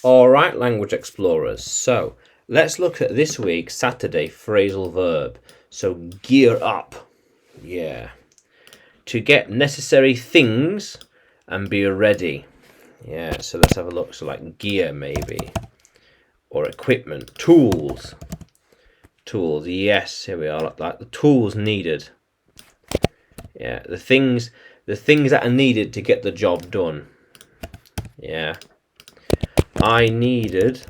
All right, language explorers. So let's look at this week's Saturday phrasal verb. So gear up. Yeah. To get necessary things and be ready. Yeah, so let's have a look. So like gear maybe. Or equipment. Tools. Tools. Yes, here we are. Like the tools needed. Yeah, the things that are needed to get the job done. Yeah. I needed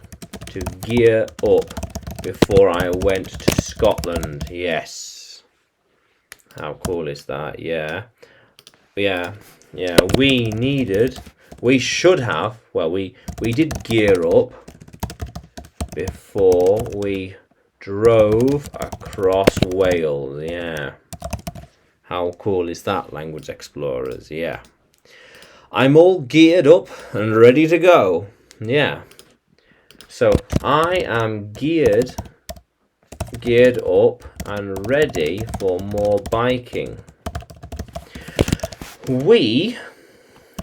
to gear up before I went to Scotland. Yes. How cool is that? Yeah. We should have, well, we did gear up before we drove across Wales. Yeah. How cool is that, language explorers? Yeah. I'm all geared up and ready to go. Yeah. So I am geared up and ready for more biking. We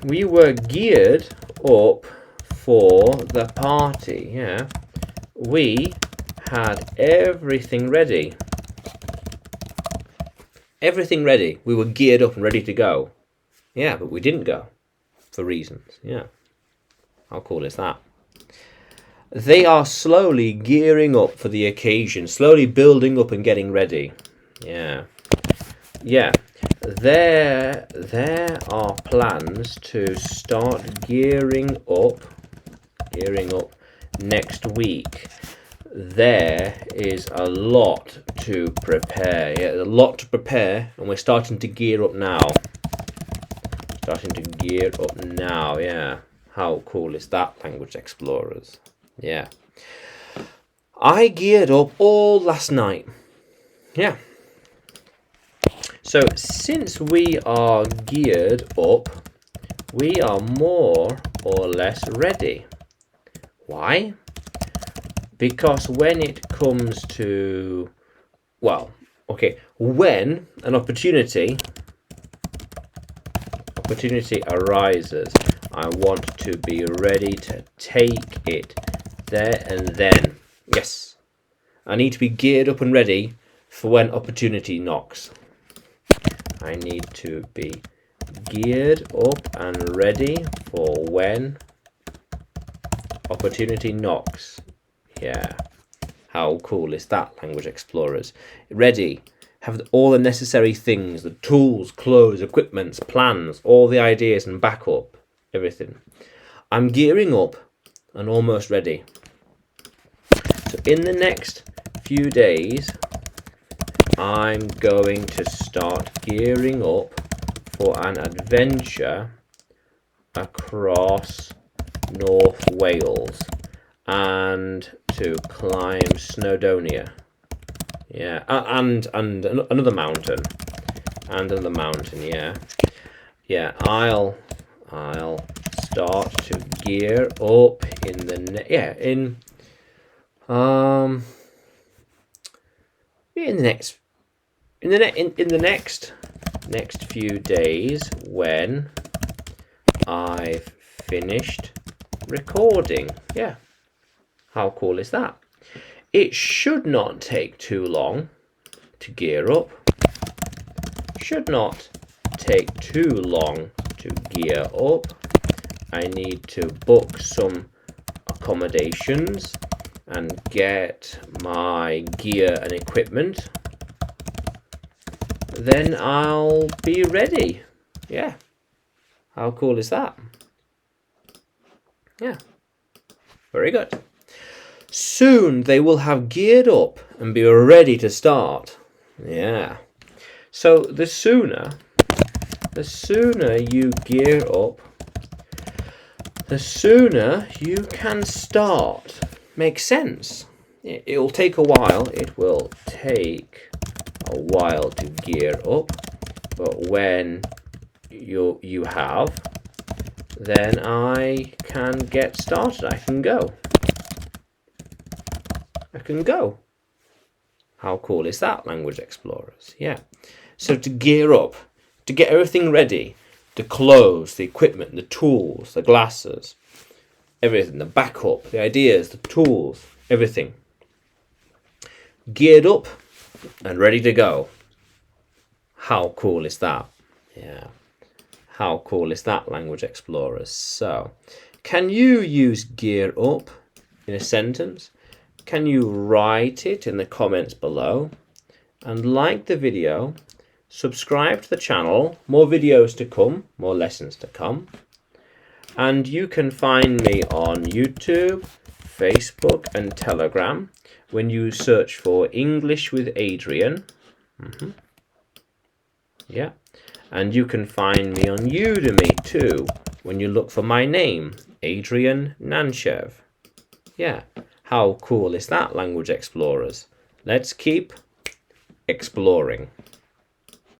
were geared up for the party. Yeah. We had everything ready. Everything ready. We were geared up and ready to go. Yeah, but we didn't go for reasons. Yeah. How cool is that? They are slowly gearing up for the occasion, slowly building up and getting ready. Yeah. Yeah. There are plans to start gearing up next week. There is a lot to prepare. Yeah, a lot to prepare, and we're starting to gear up now. Yeah. How cool is that, language explorers? Yeah. I geared up all last night. Yeah. So since we are geared up, we are more or less ready. Why? Because when it comes to, when an opportunity arises, I want to be ready to take it there and then. Yes, I need to be geared up and ready for when opportunity knocks. I need to be geared up and ready for when opportunity knocks. Yeah. How cool is that, language explorers? Ready. Have all the necessary things, the tools, clothes, equipments, plans, all the ideas and backup. Everything. I'm gearing up and almost ready. So in the next few days, I'm going to start gearing up for an adventure across North Wales and to climb Snowdonia. Yeah, and another mountain. Yeah. Yeah, I'll start to gear up in the next few days when I've finished recording. Yeah. How cool is that? It should not take too long to gear up. Should not take too long to gear up. I need to book some accommodations and get my gear and equipment. Then I'll be ready. Yeah. How cool is that? Yeah. Very good. Soon they will have geared up and be ready to start. Yeah. So the sooner you gear up, the sooner you can start. Makes sense. It'll take a while. It will take a while to gear up, but when you have, then I can get started. I can go. How cool is that, language explorers? Yeah. So to gear up, to get everything ready, the clothes, the equipment, the tools, the glasses, everything, the backup, the ideas, the tools, everything. Geared up and ready to go. How cool is that? Yeah. How cool is that, Language Explorers? So, can you use gear up in a sentence? Can you write it in the comments below? And like the video, subscribe to the channel, more videos to come, more lessons to come. And you can find me on YouTube, Facebook and Telegram when you search for English with Adrian. Yeah. And you can find me on Udemy too when you look for my name, Adrian Nanshev. Yeah. How cool is that, Language Explorers? Let's keep exploring.